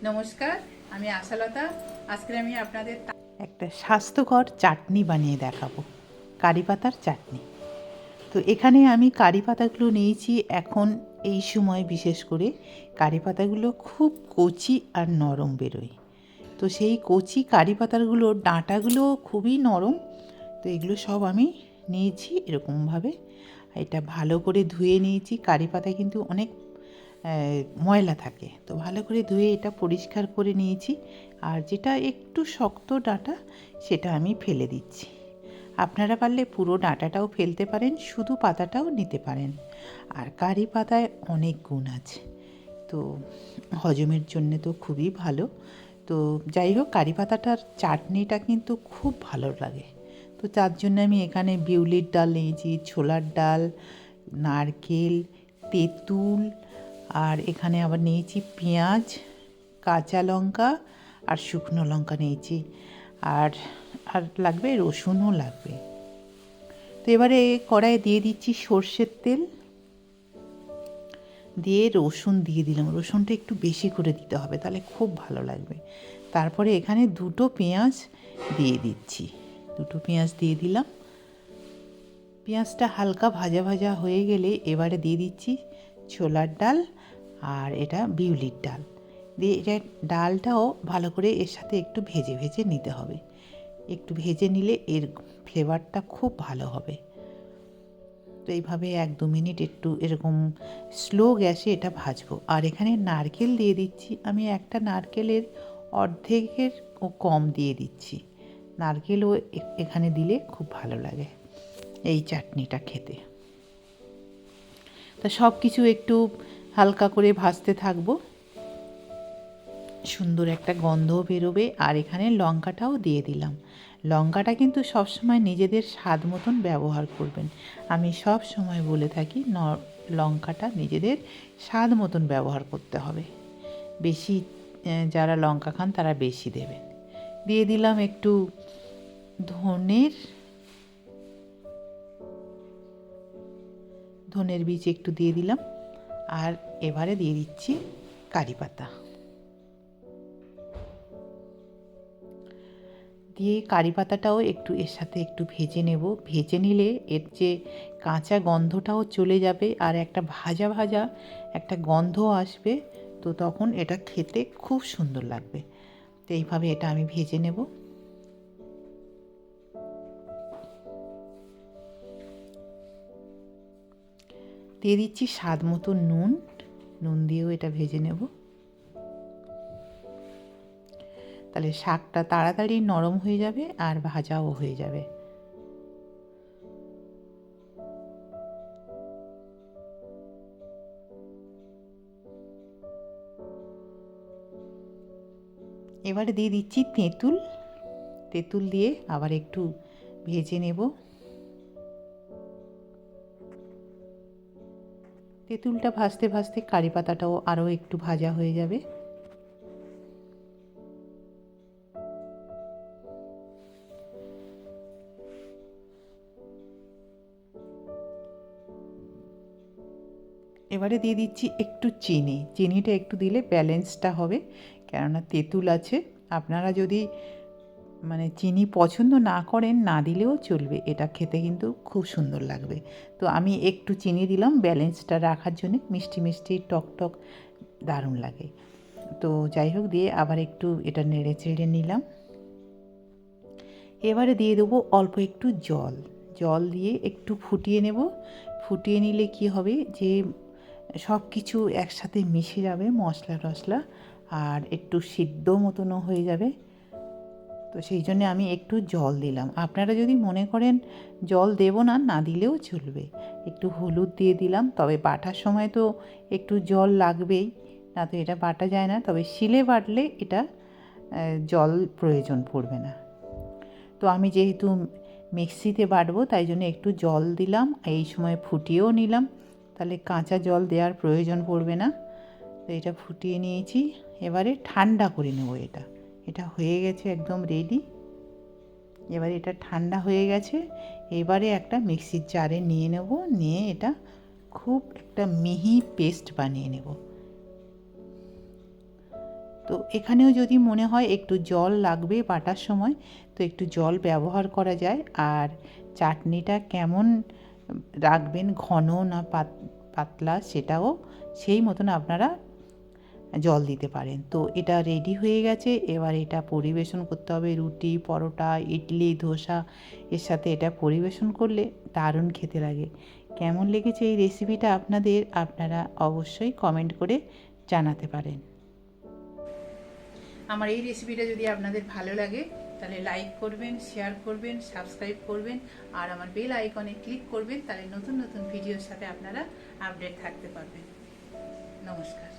নমস্কার, আমি আশালতা। আজকে আমি আপনাদের একটা স্বাস্থ্যকর চাটনি বানিয়ে দেখাবো, কারি পাতার চাটনি। তো এখানে আমি কারি পাতাগুলো নিয়েছি। এখন এই সময় বিশেষ করে কারি পাতাগুলো খুব কচি আর নরম বেরোয়। তো সেই কচি কারি পাতাগুলোর ডাঁটাগুলো খুবই নরম। তো এগুলো সব আমি নিয়েছি এরকমভাবে। এটা ভালো করে ধুয়ে নিয়েছি। কারি পাতায় কিন্তু অনেক ময়লা থাকে, তো ভালো করে ধুয়ে এটা পরিষ্কার করে নিয়েছি। আর যেটা একটু শক্ত ডাঁটা সেটা আমি ফেলে দিচ্ছি। আপনারা পারলে পুরো ডাঁটাটাও ফেলতে পারেন, শুধু পাতাটাও নিতে পারেন। আর কারি পাতায় অনেক গুণ আছে, তো হজমের জন্যে তো খুবই ভালো। তো যাই হোক, কারি পাতাটার চাটনিটা কিন্তু খুব ভালো লাগে। তো তার জন্য আমি এখানে বিউলির ডাল নিয়েছি, ছোলার ডাল, নারকেল, তেঁতুল, আর এখানে আবার নিয়েছি পেঁয়াজ, কাঁচা লঙ্কা আর শুকনো লঙ্কা নিয়েছি। আর আর লাগবে, রসুনও লাগবে। তো এবারে কড়াইয়ে দিয়ে দিচ্ছি সর্ষের তেল, দিয়ে রসুন দিয়ে দিলাম। রসুনটা একটু বেশি করে দিতে হবে, তাহলে খুব ভালো লাগবে। তারপরে এখানে দুটো পেঁয়াজ দিয়ে দিচ্ছি, দুটো পেঁয়াজ দিয়ে দিলাম। পেঁয়াজটা হালকা ভাজা ভাজা হয়ে গেলে এবারে দিয়ে দিচ্ছি ছোলার ডাল আর এটা বিউলির ডাল দিয়ে, এটা ডালটাও ভালো করে এর সাথে একটু ভেজে ভেজে নিতে হবে। একটু ভেজে নিলে এর ফ্লেভারটা খুব ভালো হবে। তো এইভাবে 1-2 মিনিট একটু এরকম স্লো গ্যাসে এটা ভাজবো। আর এখানে নারকেল দিয়ে দিচ্ছি। আমি একটা নারকেলের অর্ধেকের ও কম দিয়ে দিচ্ছি। নারকেলও এখানে দিলে খুব ভালো লাগে এই চাটনিটা খেতে। তা সব কিছু একটু হালকা করে ভাজতে থাকবো, সুন্দর একটা গন্ধও বেরোবে। আর এখানে লঙ্কাটাও দিয়ে দিলাম। লঙ্কাটা কিন্তু সবসময় নিজেদের স্বাদ মতন ব্যবহার করবেন। আমি সব সময় বলে থাকি লঙ্কাটা নিজেদের স্বাদ মতন ব্যবহার করতে হবে। বেশি যারা লঙ্কা খান তারা বেশি দেবেন। দিয়ে দিলাম একটু ধনের বীজ একটু দিয়ে দিলাম। আর এবারে দিয়ে দিচ্ছি কারি পাতা, দিয়ে কারি পাতাটাও একটু এর সাথে একটু ভেজে নেব। ভেজে নিলে এর যে কাঁচা গন্ধটাও চলে যাবে, আর একটা ভাজা ভাজা একটা গন্ধ আসবে। তো তখন এটা খেতে খুব সুন্দর লাগবে। তো এইভাবে এটা আমি ভেজে নেব। দিয়ে দিচ্ছি স্বাদ মতো নুন, নুন দিয়েও এটা ভেজে নেব। তাহলে শাকটা তাড়াতাড়ি নরম হয়ে যাবে আর ভাজাও হয়ে যাবে। এবারে দিয়ে দিচ্ছি তেঁতুল, তেঁতুল দিয়ে আবার একটু ভেজে নেব। তেঁতুলটা ভাজতে ভাজতে কারি পাতাটাও আরও একটু ভাজা হয়ে যাবে। এবারে দিয়ে দিচ্ছি একটু চিনি। চিনিটা একটু দিলে ব্যালেন্সটা হবে, কেননা তেঁতুল আছে। আপনারা যদি চিনি পছন্দ না করেন, না দিলেও চলবে, এটা খেতে কিন্তু খুব সুন্দর লাগবে। তো আমি একটু চিনি দিলাম ব্যালেন্সটা রাখার জন্য, মিষ্টি মিষ্টি টক টক দারুণ লাগে। তো যাই হোক, দিয়ে আবার একটু এটা নেড়ে চেড়ে নিলাম। এবারে দিয়ে দেবো অল্প একটু জল, জল দিয়ে একটু ফুটিয়ে নেব। ফুটিয়ে নিলে কি হবে, যে সব কিছু একসাথে মিশে যাবে, মশলা টশলা, আর একটু সিদ্ধ মতনও হয়ে যাবে। তো সেই জন্যে আমি একটু জল দিলাম। আপনারা যদি মনে করেন জল দেব না, না দিলেও চলবে। একটু হলুদ দিয়ে দিলাম, তবে বাটার সময় তো একটু জল লাগবেই, না তো এটা বাটা যায় না। তবে শিলে বাটলে এটা জল প্রয়োজন পড়বে না। তো আমি যেহেতু মিক্সিতে বাটবো, তাই জন্য একটু জল দিলাম। এই সময় ফুটিয়েও নিলাম, তাহলে কাঁচা জল দেওয়ার প্রয়োজন পড়বে না। তো এটা ফুটিয়ে নিয়েছি। এবারে ঠান্ডা করে নেব এটা। এটা হয়ে গেছে একদম রেডি। এবারে এটা ঠান্ডা হয়ে গেছে। এবারে একটা মিক্সির জারে নিয়ে নেব, নিয়ে এটা খুব একটা মিহি পেস্ট বানিয়ে নেব। তো এখানেও যদি মনে হয় একটু জল লাগবে বাটার সময়, তো একটু জল ব্যবহার করা যায়। আর চাটনিটা কেমন রাখবেন, ঘন না পাতলা, সেটাও সেই মতন আপনারা জল দিতে পারেন। তো এটা রেডি হয়ে গেছে। এবার এটা পরিবেশন করতে হবে রুটি, পরোটা, ইডলি, ধোসা এর সাথে। এটা পরিবেশন করলে দারুণ খেতে লাগে। কেমন লেগেছে এই রেসিপিটা আপনাদের, আপনারা অবশ্যই কমেন্ট করে জানাতে পারেন। আমার এই রেসিপিটা যদি আপনাদের ভালো লাগে তাহলে লাইক করবেন, শেয়ার করবেন, সাবস্ক্রাইব করবেন আর আমার বেল আইকনে ক্লিক করবেন, তাহলে নতুন নতুন ভিডিওর সাথে আপনারা আপডেট থাকতে পারবেন। নমস্কার।